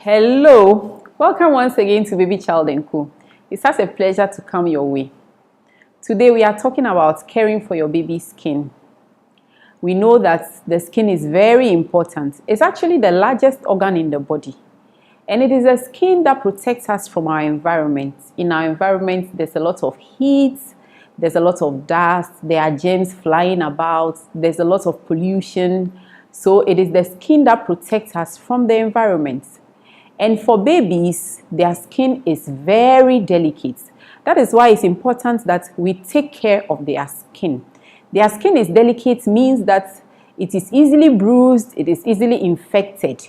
Hello, welcome once again to Baby Child & Co. It's such a pleasure to come your way. Today we are talking about caring for your baby's skin. We know that the skin is very important. It's actually the largest organ in the body. And it is the skin that protects us from our environment. In our environment, there's a lot of heat, there's a lot of dust, there are germs flying about, there's a lot of pollution. So it is the skin that protects us from the environment. And for babies, their skin is very delicate. That is why it's important that we take care of their skin. Their skin is delicate means that it is easily bruised, it is easily infected.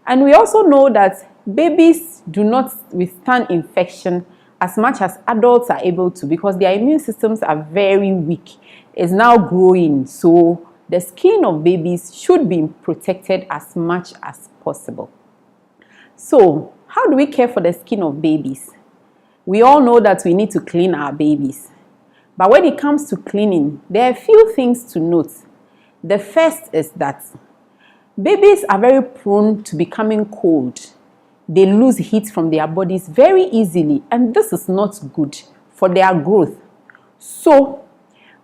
And we also know that babies do not withstand infection as much as adults are able to because their immune systems are very weak. It's now growing, so the skin of babies should be protected as much as possible. So, how do we care for the skin of babies? We all know that we need to clean our babies. But when it comes to cleaning, there are a few things to note. The first is that babies are very prone to becoming cold. They lose heat from their bodies very easily, and this is not good for their growth. So,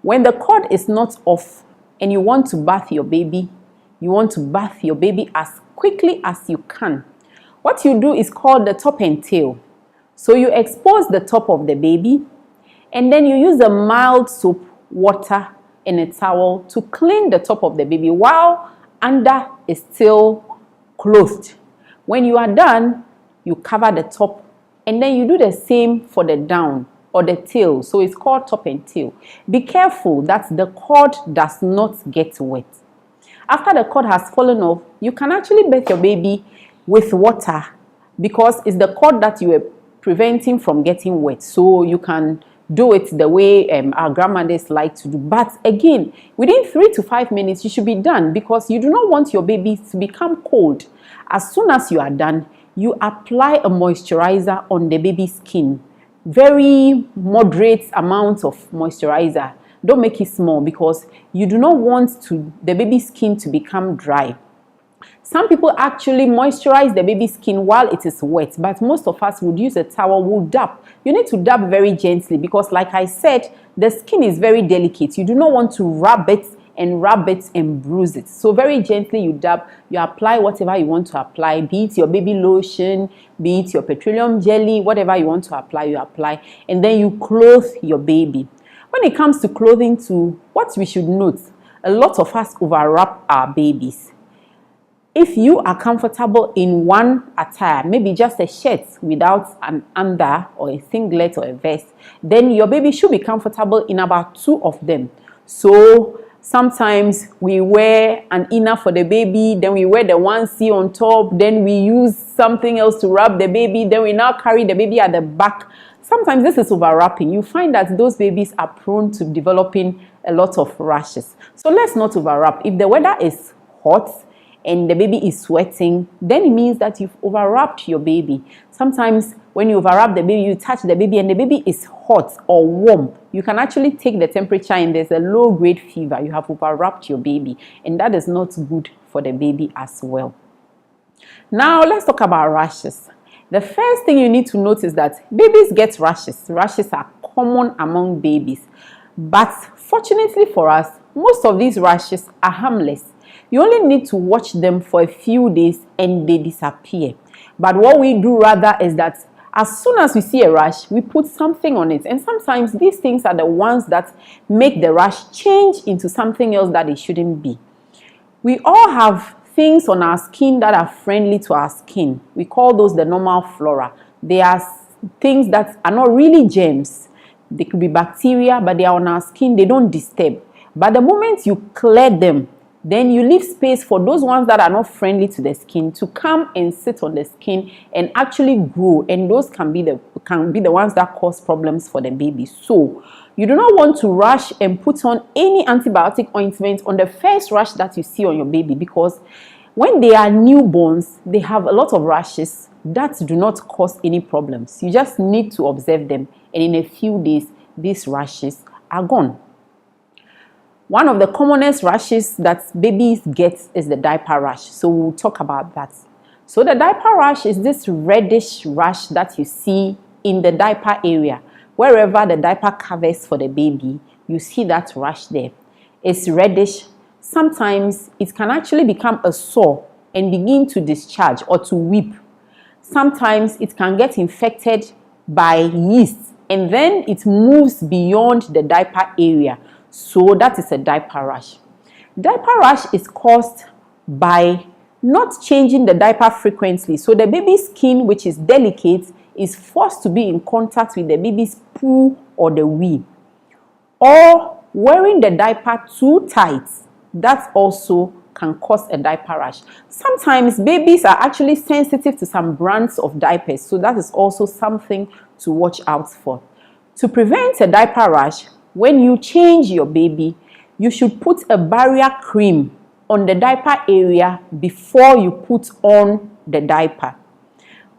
when the cord is not off and you want to bath your baby, you want to bath your baby as quickly as you can. What you do is called the top and tail. So you expose the top of the baby and then you use the mild soap, water and a towel to clean the top of the baby while under is still closed. When you are done, you cover the top and then you do the same for the down or the tail. So it's called top and tail. Be careful that the cord does not get wet. After the cord has fallen off, you can actually bath your baby with water because it's the cord that you are preventing from getting wet. So you can do it the way our grandmothers like to do. But again, within 3 to 5 minutes, you should be done because you do not want your baby to become cold. As soon as you are done, you apply a moisturizer on the baby's skin. Very moderate amount of moisturizer. Don't make it small because you do not want the baby's skin to become dry. Some people actually moisturize the baby's skin while it is wet, but most of us would use a towel, we'll dab. You need to dab very gently because like I said, the skin is very delicate. You do not want to rub it and bruise it. So very gently you dab, you apply whatever you want to apply, be it your baby lotion, be it your petroleum jelly, whatever you want to apply, you apply, and then you clothe your baby. When it comes to clothing too, what we should note, a lot of us overwrap our babies. If you are comfortable in one attire, maybe just a shirt without an under or a singlet or a vest, then your baby should be comfortable in about 2 of them. So sometimes we wear an inner for the baby, then we wear the onesie on top, then we use something else to wrap the baby, then we now carry the baby at the back. Sometimes this is overwrapping. You find that those babies are prone to developing a lot of rashes. So let's not overwrap. If the weather is hot, and the baby is sweating, then it means that you've overwrapped your baby. Sometimes when you overwrap the baby, you touch the baby and the baby is hot or warm. You can actually take the temperature and there's a low-grade fever. You have overwrapped your baby and that is not good for the baby as well. Now let's talk about rashes. The first thing you need to notice is that babies get rashes. Rashes are common among babies. But fortunately for us, most of these rashes are harmless. You only need to watch them for a few days and they disappear. But what we do rather is that as soon as we see a rash, we put something on it. And sometimes these things are the ones that make the rash change into something else that it shouldn't be. We all have things on our skin that are friendly to our skin. We call those the normal flora. They are things that are not really germs. They could be bacteria, but they are on our skin. They don't disturb. But the moment you clear them, then you leave space for those ones that are not friendly to the skin to come and sit on the skin and actually grow, and those can be the ones that cause problems for the baby. So you do not want to rush and put on any antibiotic ointment on the first rash that you see on your baby, because when they are newborns, they have a lot of rashes that do not cause any problems. You just need to observe them, and in a few days these rashes are gone. One of the commonest rashes that babies get is the diaper rash. So we'll talk about that. So the diaper rash is this reddish rash that you see in the diaper area. Wherever the diaper covers for the baby, you see that rash there. It's reddish. Sometimes it can actually become a sore and begin to discharge or to weep. Sometimes it can get infected by yeast and then it moves beyond the diaper area. So that is a diaper rash. Diaper rash is caused by not changing the diaper frequently. So the baby's skin, which is delicate, is forced to be in contact with the baby's poo or the wee. Or wearing the diaper too tight, that also can cause a diaper rash. Sometimes babies are actually sensitive to some brands of diapers, so that is also something to watch out for. To prevent a diaper rash, when you change your baby, you should put a barrier cream on the diaper area before you put on the diaper.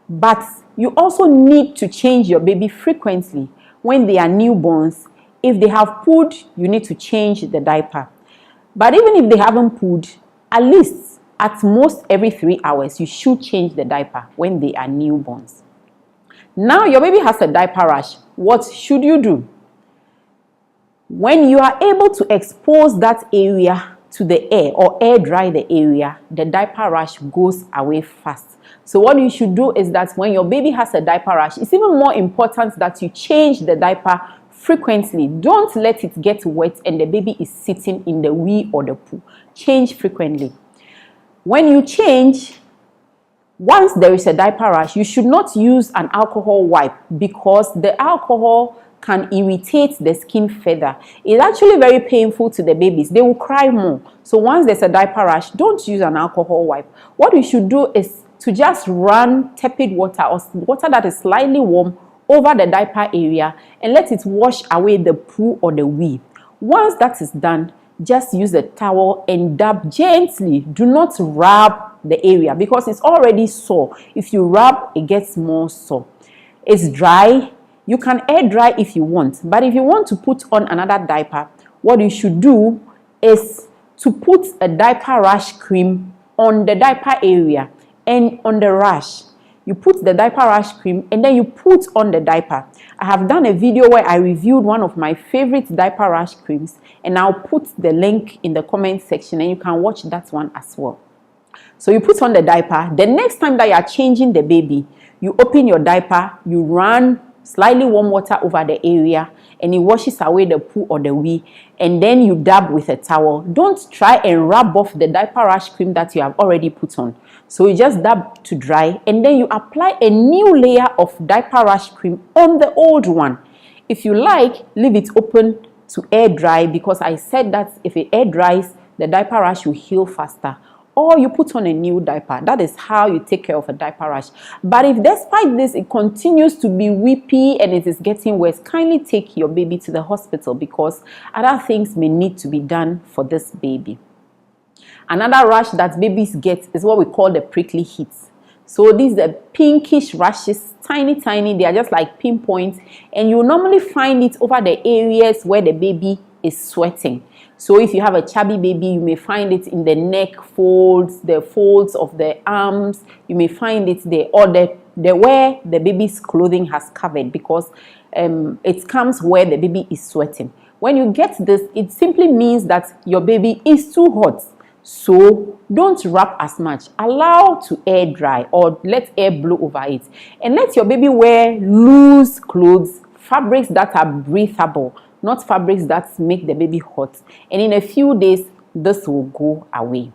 But you also need to change your baby frequently. When they are newborns, if they have pooed, you need to change the diaper. But even if they haven't pooed, at least at most every 3 hours, you should change the diaper when they are newborns. Now your baby has a diaper rash. What should you do? When you are able to expose that area to the air or air dry the area, the diaper rash goes away fast. So what you should do is that when your baby has a diaper rash, it's even more important that you change the diaper frequently. Don't let it get wet and the baby is sitting in the wee or the poo. Change frequently. When you change, once there is a diaper rash, you should not use an alcohol wipe because the alcohol can irritate the skin further. It's actually very painful to the babies. They will cry more. So once there's a diaper rash, don't use an alcohol wipe. What you should do is to just run tepid water or water that is slightly warm over the diaper area and let it wash away the poo or the wee. Once that is done, just use a towel and dab gently. Do not rub the area because it's already sore. If you rub, it gets more sore. It's dry. You can air dry if you want, but if you want to put on another diaper, what you should do is to put a diaper rash cream on the diaper area and on the rash. You put the diaper rash cream and then you put on the diaper. I have done a video where I reviewed one of my favorite diaper rash creams and I'll put the link in the comment section and you can watch that one as well. So you put on the diaper. The next time that you are changing the baby, you open your diaper, you run slightly warm water over the area and it washes away the poo or the wee, and then you dab with a towel. Don't try and rub off the diaper rash cream that you have already put on. So you just dab to dry and then you apply a new layer of diaper rash cream on the old one. If you like, leave it open to air dry because I said that if it air dries, the diaper rash will heal faster. Or you put on a new diaper. That is how you take care of a diaper rash. But if despite this it continues to be weepy and it is getting worse, kindly take your baby to the hospital because other things may need to be done for this baby. Another rash that babies get is what we call the prickly heat. So these are pinkish rashes, tiny. They are just like pinpoints, and you normally find it over the areas where the baby is sweating. So if you have a chubby baby, you may find it in the neck folds, the folds of the arms. You may find it there, or the where the baby's clothing has covered, because it comes where the baby is sweating. When you get this, it simply means that your baby is too hot. So don't wrap as much. Allow to air dry or let air blow over it. And let your baby wear loose clothes, fabrics that are breathable, not fabrics that make the baby hot. And in a few days, this will go away.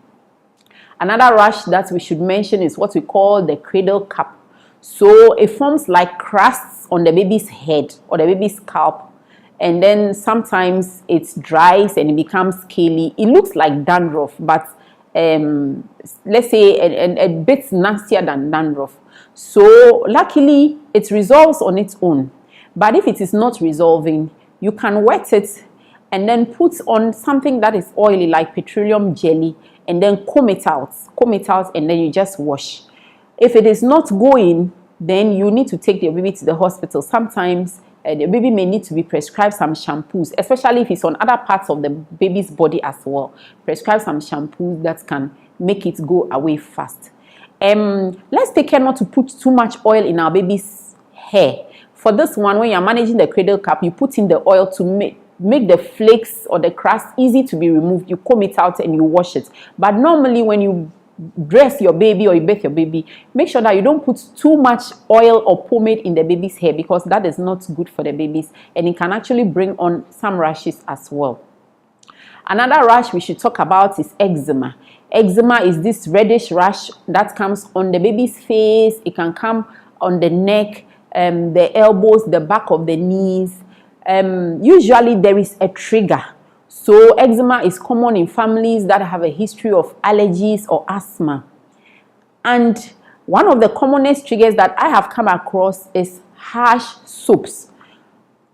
Another rash that we should mention is what we call the cradle cap. So it forms like crusts on the baby's head or the baby's scalp. And then sometimes it dries and it becomes scaly. It looks like dandruff, but let's say a bit nastier than dandruff. So luckily, it resolves on its own. But if it is not resolving, you can wet it and then put on something that is oily like petroleum jelly and then comb it out and then you just wash. If it is not going, then you need to take your baby to the hospital. Sometimes the baby may need to be prescribed some shampoos, especially if it's on other parts of the baby's body as well. Prescribe some shampoos that can make it go away fast. Let's take care not to put too much oil in our baby's hair. For this one, when you're managing the cradle cap, you put in the oil to make the flakes or the crust easy to be removed. You comb it out and you wash it. But normally when you dress your baby or you bathe your baby, make sure that you don't put too much oil or pomade in the baby's hair, because that is not good for the babies and it can actually bring on some rashes as well. Another rash we should talk about is eczema. Eczema is this reddish rash that comes on the baby's face. It can come on the neck, the elbows, the back of the knees. Usually there is a trigger. So eczema is common in families that have a history of allergies or asthma. And one of the commonest triggers that I have come across is harsh soaps.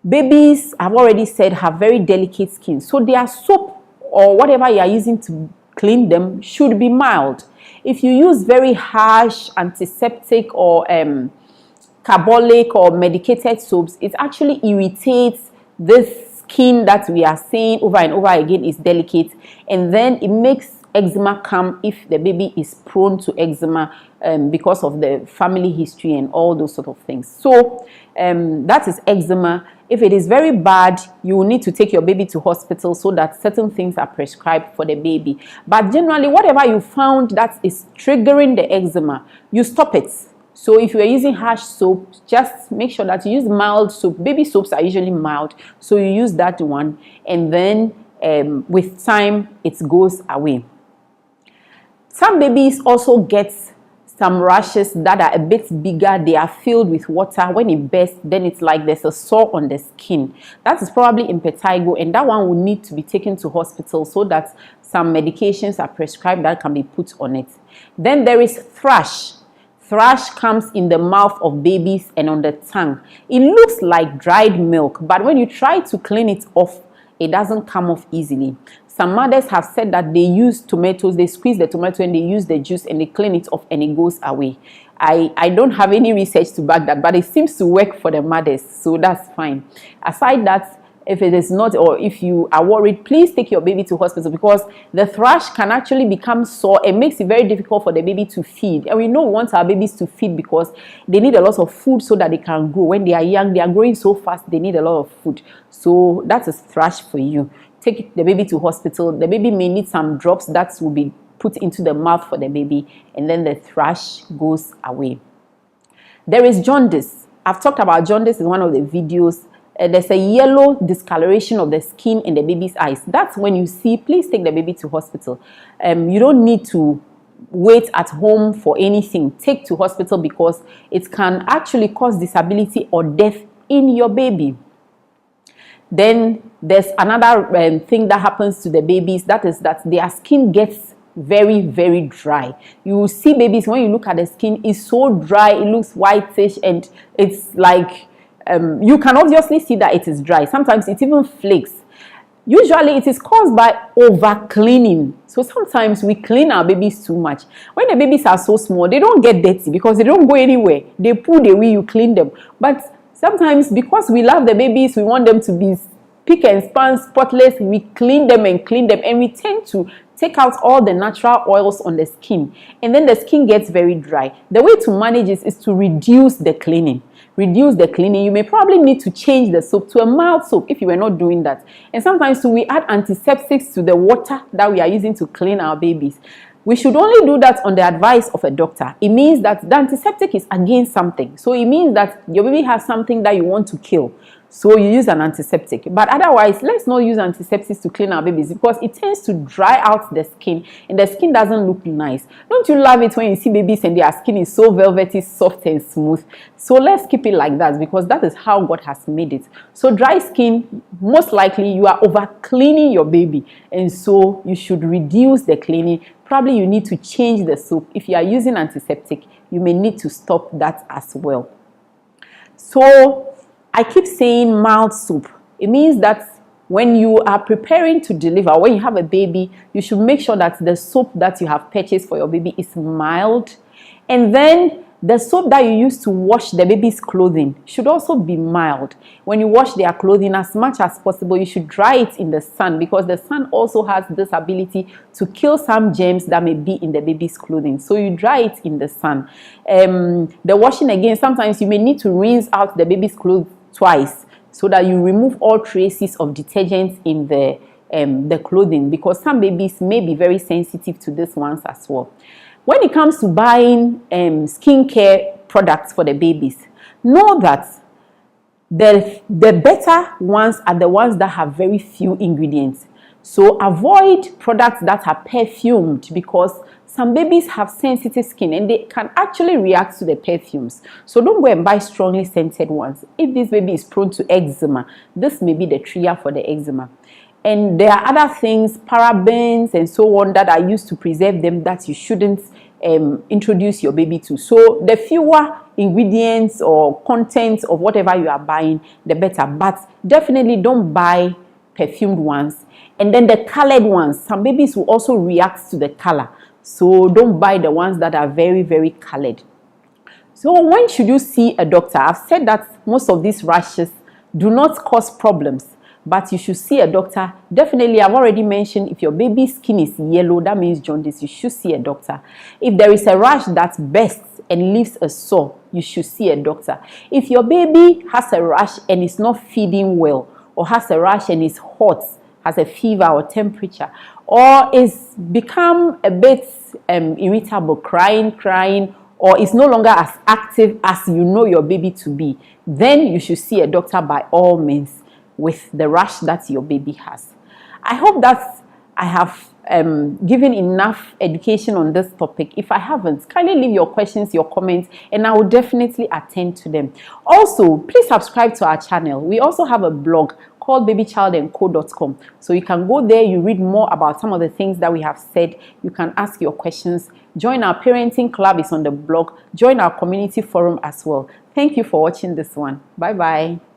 Babies, I've already said, have very delicate skin. So their soap or whatever you are using to clean them should be mild. If you use very harsh antiseptic or carbolic or medicated soaps, it actually irritates this skin that we are saying over and over again is delicate, and then it makes eczema come if the baby is prone to eczema because of the family history and all those sort of things. So that is eczema. If it is very bad, you will need to take your baby to hospital so that certain things are prescribed for the baby. But generally, whatever you found that is triggering the eczema, you stop it. So if you are using harsh soap, just make sure that you use mild soap. Baby soaps are usually mild, so you use that one, and then with time it goes away. Some babies also get some rashes that are a bit bigger. They are filled with water. When it bursts, then it's like there's a sore on the skin. That is probably impetigo, and that one will need to be taken to hospital so that some medications are prescribed that can be put on it. Then there is thrush. Thrush comes in the mouth of babies and on the tongue. It looks like dried milk, but when you try to clean it off, it doesn't come off easily. Some mothers have said that they use tomatoes, they squeeze the tomato and they use the juice and they clean it off and it goes away. I don't have any research to back that, but it seems to work for the mothers, so that's fine. Aside that, if it is not, or if you are worried, please take your baby to hospital, because the thrush can actually become sore. It makes it very difficult for the baby to feed, and we know we want our babies to feed because they need a lot of food so that they can grow. When they are young, they are growing so fast, they need a lot of food. So that is thrush for you. Take the baby to hospital. The baby may need some drops that will be put into the mouth for the baby, and then the thrush goes away. There is jaundice. I've talked about jaundice in one of the videos. There's a yellow discoloration of the skin in the baby's eyes. That's when you see, please take the baby to hospital. You don't need to wait at home for anything. Take to hospital, because it can actually cause disability or death in your baby. Then there's another thing that happens to the babies, that is that their skin gets very, very dry. You will see babies, when you look at the skin, it's so dry, it looks whitish, and it's like you can obviously see that it is dry. Sometimes it even flakes. Usually it is caused by over cleaning. So sometimes we clean our babies too much. When the babies are so small, they don't get dirty because they don't go anywhere. They pull the way you clean them. But sometimes, because we love the babies, we want them to be spick and span, spotless, we clean them, and we tend to take out all the natural oils on the skin, and then the skin gets very dry. The way to manage this is to reduce the cleaning. You may probably need to change the soap to a mild soap if you were not doing that. And sometimes we add antiseptics to the water that we are using to clean our babies. We should only do that on the advice of a doctor. It means that the antiseptic is against something. So it means that your baby has something that you want to kill. So you use an antiseptic. But otherwise, let's not use antiseptics to clean our babies, because it tends to dry out the skin and the skin doesn't look nice. Don't you love it when you see babies and their skin is so velvety, soft and smooth? So let's keep it like that, because that is how God has made it. So dry skin, most likely you are over cleaning your baby, and so you should reduce the cleaning. Probably you need to change the soap. If you are using antiseptic, you may need to stop that as well. So I keep saying mild soap. It means that when you are preparing to deliver, when you have a baby, you should make sure that the soap that you have purchased for your baby is mild. And then The soap that you use to wash the baby's clothing should also be mild. When you wash their clothing, as much as possible, you should dry it in the sun, because the sun also has this ability to kill some germs that may be in the baby's clothing. So you dry it in the sun. The washing, again, sometimes you may need to rinse out the baby's clothes twice so that you remove all traces of detergents in the clothing, because some babies may be very sensitive to these ones as well. When it comes to buying skincare products for the babies, know that the better ones are the ones that have very few ingredients. So avoid products that are perfumed, because some babies have sensitive skin and they can actually react to the perfumes. So don't go and buy strongly scented ones. If this baby is prone to eczema, this may be the trigger for the eczema. And there are other things, parabens and so on, that are used to preserve them, that you shouldn't introduce your baby to. So the fewer ingredients or contents of whatever you are buying, the better. But definitely don't buy perfumed ones. And then the colored ones, some babies will also react to the color. So don't buy the ones that are very, very colored. So when should you see a doctor? I've said that most of these rashes do not cause problems, but you should see a doctor. Definitely, I've already mentioned, if your baby's skin is yellow, that means jaundice. You should see a doctor. If there is a rash that bursts and leaves a sore, you should see a doctor. If your baby has a rash and is not feeding well, or has a rash and is hot, has a fever or temperature, or is become a bit irritable, crying, or is no longer as active as you know your baby to be, then you should see a doctor by all means, with the rash that your baby has. I hope that I have given enough education on this topic. If I haven't, kindly leave your questions, your comments, and I will definitely attend to them. Also, please subscribe to our channel. We also have a blog called babychildandco.com. So you can go there, you read more about some of the things that we have said. You can ask your questions. Join our parenting club, is on the blog. Join our community forum as well. Thank you for watching this one. Bye-bye.